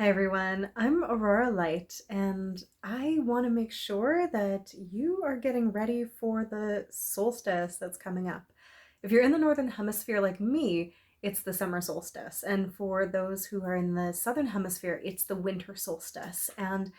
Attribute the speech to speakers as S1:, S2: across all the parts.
S1: Hi everyone, I'm Aurora Light, and I want to make sure that you are getting ready for the solstice that's coming up. If you're in the Northern Hemisphere like me, it's the summer solstice, and for those who are in the Southern Hemisphere, it's the winter solstice. And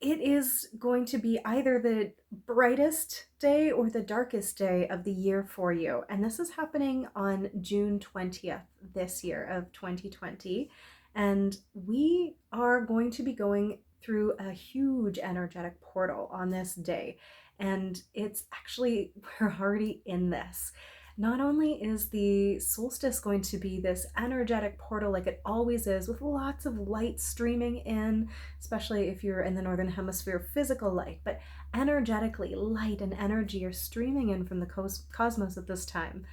S1: it is going to be either the brightest day or the darkest day of the year for you. And this is happening on June 20th this year of 2020. And we are going to be going through a huge energetic portal on this day. And it's actually, we're already in this. Not only is the solstice going to be this energetic portal like it always is, with lots of light streaming in, especially if you're in the Northern Hemisphere, physical light, but energetically, light and energy are streaming in from the cosmos at this time.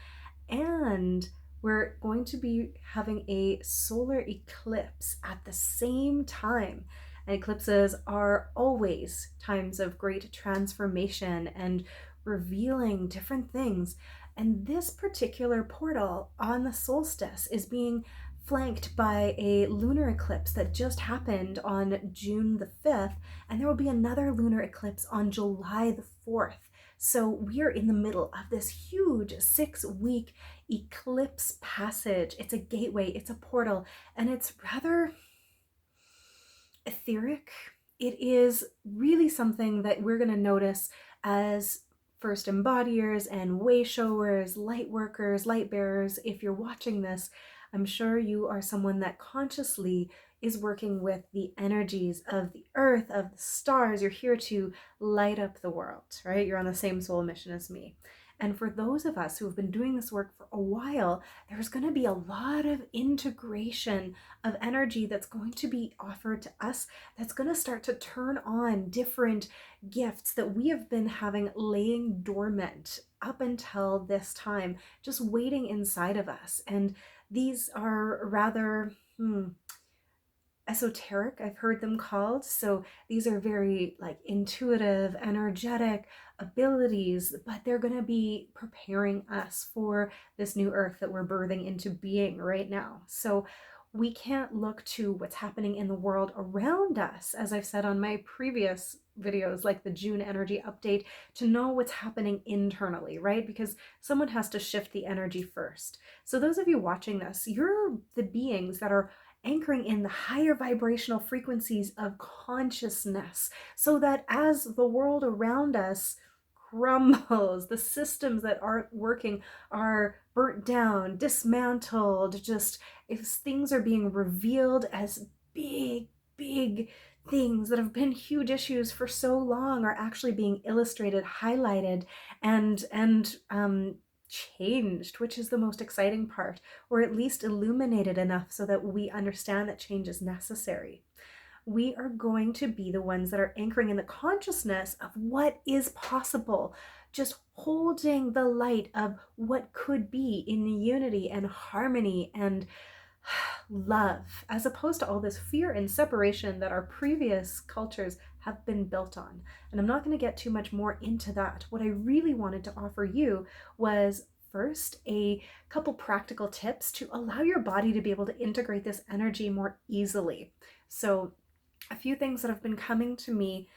S1: And we're going to be having a solar eclipse at the same time. And eclipses are always times of great transformation and revealing different things. And this particular portal on the solstice is being flanked by a lunar eclipse that just happened on June the 5th, and there will be another lunar eclipse on July the 4th. So we are in the middle of this huge 6-week eclipse passage. It's a gateway, it's a portal, and it's rather etheric. It is really something that we're going to notice as first embodiers and wayshowers, light workers, light bearers. If you're watching this, I'm sure you are someone that consciously is working with the energies of the earth, of the stars. You're here to light up the world, right? You're on the same soul mission as me. And for those of us who have been doing this work for a while, there's going to be a lot of integration of energy that's going to be offered to us, that's going to start to turn on different gifts that we have been having laying dormant up until this time, just waiting inside of us. And these are rather esoteric, I've heard them called. So these are very like intuitive, energetic abilities, but they're going to be preparing us for this new earth that we're birthing into being right now. So we can't look to what's happening in the world around us, as I've said on my previous videos, like the June energy update, to know what's happening internally, right? Because someone has to shift the energy first. So those of you watching this, you're the beings that are anchoring in the higher vibrational frequencies of consciousness, so that as the world around us crumbles, the systems that aren't working are burnt down, dismantled, just if things are being revealed as big things that have been huge issues for so long are actually being illustrated, highlighted, and changed, which is the most exciting part, or at least illuminated enough so that we understand that change is necessary. We are going to be the ones that are anchoring in the consciousness of what is possible, just holding the light of what could be in unity and harmony and love, as opposed to all this fear and separation that our previous cultures have been built on. And I'm not going to get too much more into that. What I really wanted to offer you was first a couple practical tips to allow your body to be able to integrate this energy more easily. So a few things that have been coming to me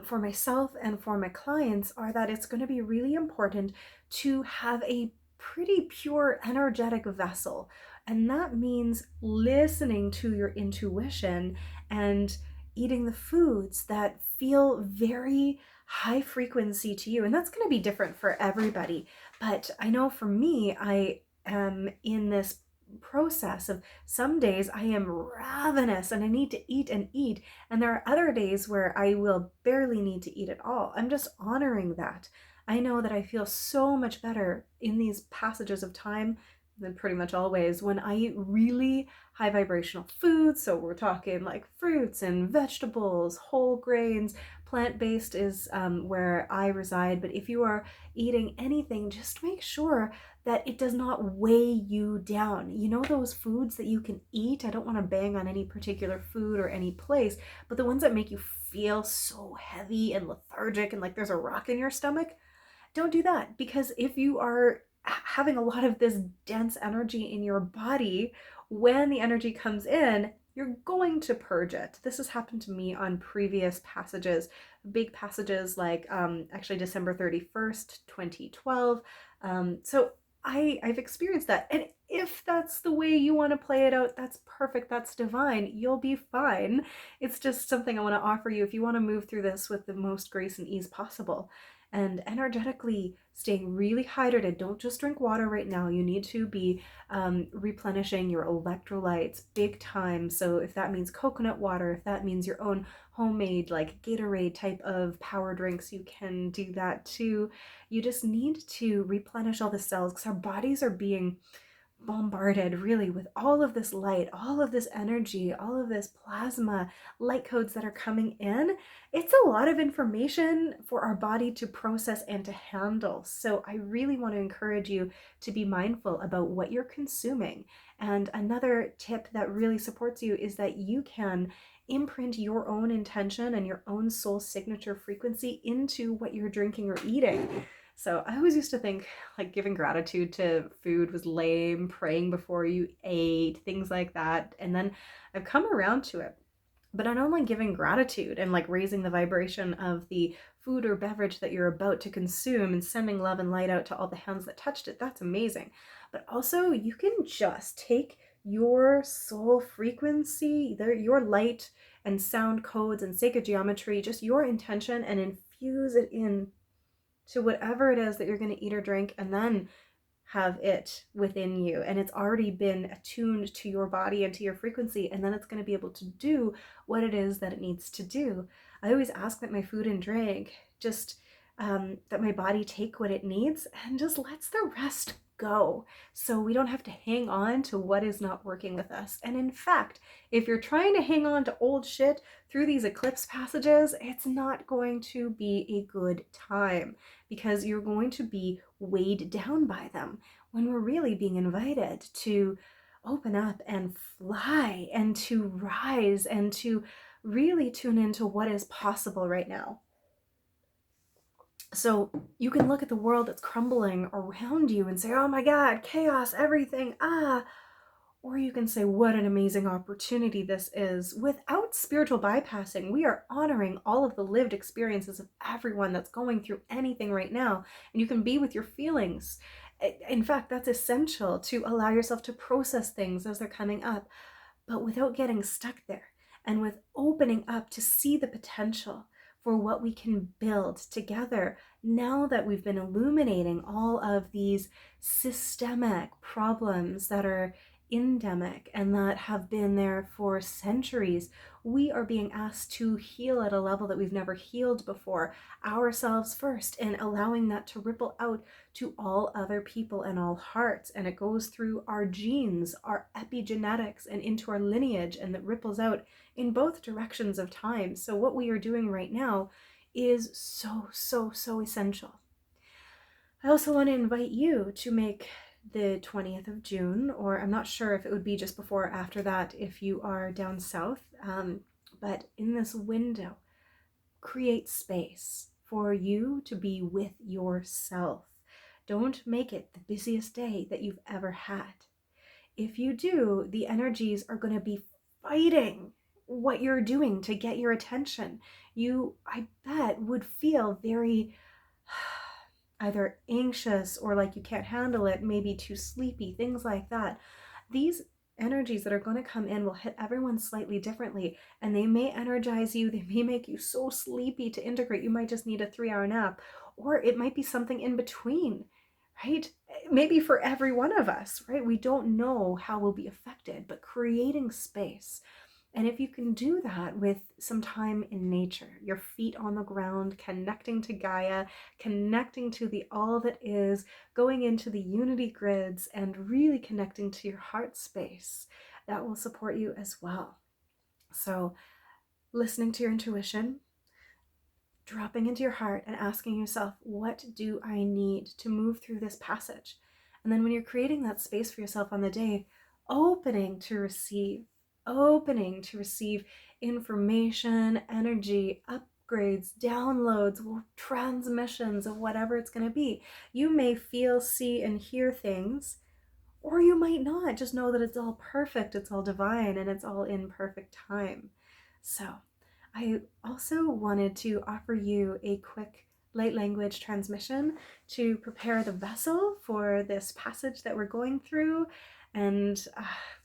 S1: for myself and for my clients are that it's going to be really important to have a pretty pure energetic vessel. And that means listening to your intuition and eating the foods that feel very high frequency to you. And that's going to be different for everybody. But I know for me, I am in this process of some days I am ravenous and I need to eat and eat, and there are other days where I will barely need to eat at all. I'm just honoring that. I know that I feel so much better in these passages of time than pretty much always when I eat really high vibrational foods. So we're talking like fruits and vegetables, whole grains. Plant-based is where I reside, but if you are eating anything, just make sure that it does not weigh you down. You know those foods that you can eat? I don't want to bang on any particular food or any place, but the ones that make you feel so heavy and lethargic and like there's a rock in your stomach, don't do that. Because if you are having a lot of this dense energy in your body, when the energy comes in, you're going to purge it. This has happened to me on previous passages, big passages like actually December 31st, 2012. So I've experienced that. And if that's the way you want to play it out, that's perfect. That's divine. You'll be fine. It's just something I want to offer you if you want to move through this with the most grace and ease possible. And energetically staying really hydrated. Don't just drink water right now. You need to be replenishing your electrolytes big time. So if that means coconut water, if that means your own homemade like Gatorade type of power drinks, you can do that too. You just need to replenish all the cells because our bodies are being bombarded really with all of this light, all of this energy, all of this plasma, light codes that are coming in. It's a lot of information for our body to process and to handle. So I really want to encourage you to be mindful about what you're consuming. And another tip that really supports you is that you can imprint your own intention and your own soul signature frequency into what you're drinking or eating. So I always used to think like giving gratitude to food was lame, praying before you ate, things like that. And then I've come around to it. But not only giving gratitude and like raising the vibration of the food or beverage that you're about to consume and sending love and light out to all the hands that touched it, that's amazing. But also you can just take your soul frequency, your light and sound codes and sacred geometry, just your intention, and infuse it in to whatever it is that you're going to eat or drink, and then have it within you. And it's already been attuned to your body and to your frequency, and then it's going to be able to do what it is that it needs to do. I always ask that my food and drink just that my body take what it needs and just lets the rest go, so we don't have to hang on to what is not working with us. And in fact, if you're trying to hang on to old shit through these eclipse passages, it's not going to be a good time, because you're going to be weighed down by them, when we're really being invited to open up and fly and to rise and to really tune into what is possible right now. So you can look at the world that's crumbling around you and say, oh my God, chaos, everything, or you can say, what an amazing opportunity this is. Without spiritual bypassing, we are honoring all of the lived experiences of everyone that's going through anything right now. And you can be with your feelings. In fact, that's essential to allow yourself to process things as they're coming up, but without getting stuck there, and with opening up to see the potential for what we can build together now that we've been illuminating all of these systemic problems that are endemic and that have been there for centuries. We are being asked to heal at a level that we've never healed before, ourselves first, and allowing that to ripple out to all other people and all hearts. And it goes through our genes, our epigenetics, and into our lineage, and that ripples out in both directions of time. So what we are doing right now is so essential. I also want to invite you to make the 20th of June, or I'm not sure if it would be just before or after that if you are down south, but in this window, create space for you to be with yourself. Don't make it the busiest day that you've ever had. If you do, the energies are going to be fighting what you're doing to get your attention. You, I bet, would feel very either anxious or like you can't handle it, maybe too sleepy, things like that. These energies that are going to come in will hit everyone slightly differently, and they may energize you, they may make you so sleepy to integrate you might just need a 3-hour nap, or it might be something in between, right? Maybe for every one of us, right? We don't know how we'll be affected, but creating space. And if you can do that with some time in nature, your feet on the ground, connecting to Gaia, connecting to the all that is, going into the unity grids, and really connecting to your heart space, that will support you as well. So listening to your intuition, dropping into your heart and asking yourself, what do I need to move through this passage? And then when you're creating that space for yourself on the day, opening to receive information, energy, upgrades, downloads, transmissions of whatever it's going to be. You may feel, see, and hear things, or you might not. Just know that it's all perfect, it's all divine, and it's all in perfect time. So I also wanted to offer you a quick light language transmission to prepare the vessel for this passage that we're going through. And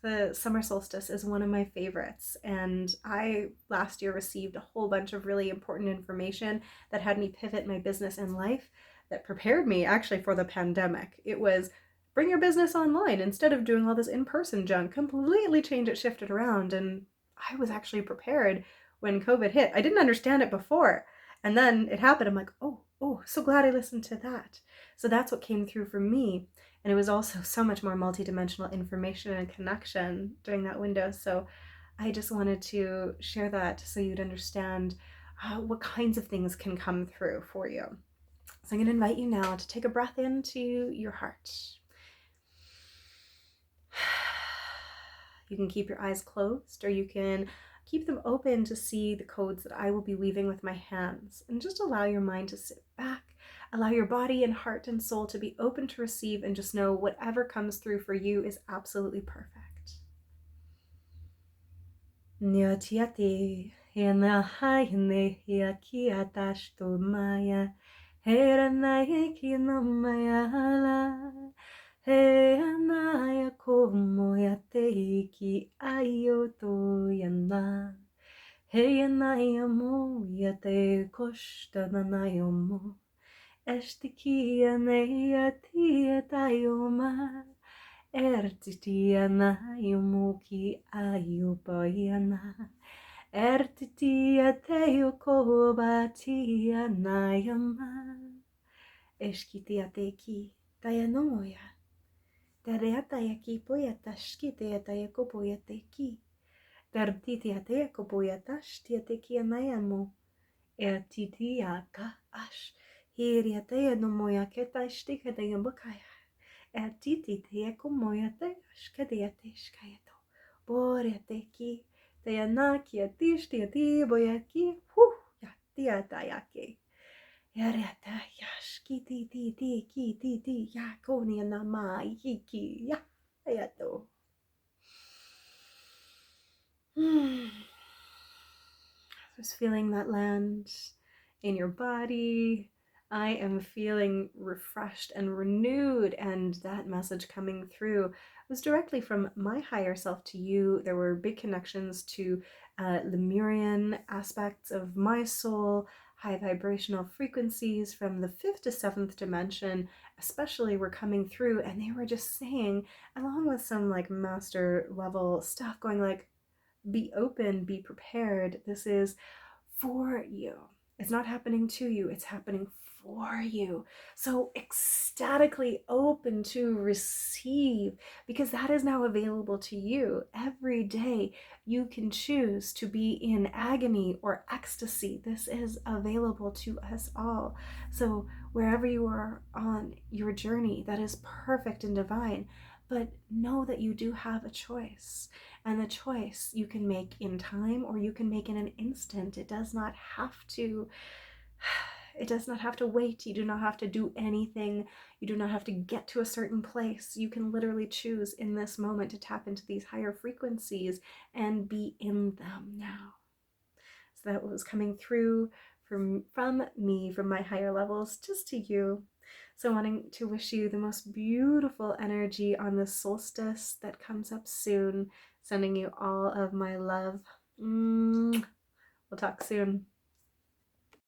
S1: the summer solstice is one of my favorites. And I last year received a whole bunch of really important information that had me pivot my business and life, that prepared me actually for the pandemic. It was bring your business online instead of doing all this in-person junk. Completely change it, shift it around. And I was actually prepared when COVID hit. I didn't understand it before. And then it happened. I'm like, oh, so glad I listened to that. So that's what came through for me. And it was also so much more multidimensional information and connection during that window. So I just wanted to share that so you'd understand what kinds of things can come through for you. So I'm going to invite you now to take a breath into your heart. You can keep your eyes closed, or you can keep them open to see the codes that I will be weaving with my hands. And just allow your mind to sit back. Allow your body and heart and soul to be open to receive, and just know whatever comes through for you is absolutely perfect. Nyotiati Yanahayne Yakiatashtomaya Heranayakinomaya Heanaya Komoyateiki Ayotoyana Heyanayamo Yate Koshtananayomo Eshtikia Neyatia Tayoma Ertitia Yumuki Ayubayana Ertitia Teokobatia Nayama Eshkitia Teki Tayanomoya Tareatayaki Poyata Shkitia Tayakopoyateki Tartitia Teakopoyata Shtiateki Nayamo Ertitia Ash Hiriatea Nomoya Keta Shtikataya Bukaya Titi te kumoyate shkadiate shkayato boreteki te yanaki atishti ati boyaki yatia tayake yarata yashki ti yakoni nama yiki ya ayato. Just feeling that land in your body. I am feeling refreshed and renewed, and that message coming through was directly from my higher self to you. There were big connections to Lemurian aspects of my soul, high vibrational frequencies from the 5th to 7th dimension especially were coming through, and they were just saying, along with some like master level stuff going like, be open, be prepared. This is for you. It's not happening to you, it's happening for you. So ecstatically open to receive, because that is now available to you. Every day you can choose to be in agony or ecstasy. This is available to us all. So wherever you are on your journey, that is perfect and divine. But know that you do have a choice. And the choice you can make in time, or you can make in an instant. It does not have to wait. You do not have to do anything. You do not have to get to a certain place. You can literally choose in this moment to tap into these higher frequencies and be in them now. So that was coming through from me, from my higher levels, just to you. So wanting to wish you the most beautiful energy on the solstice that comes up soon. Sending you all of my love. We'll talk soon.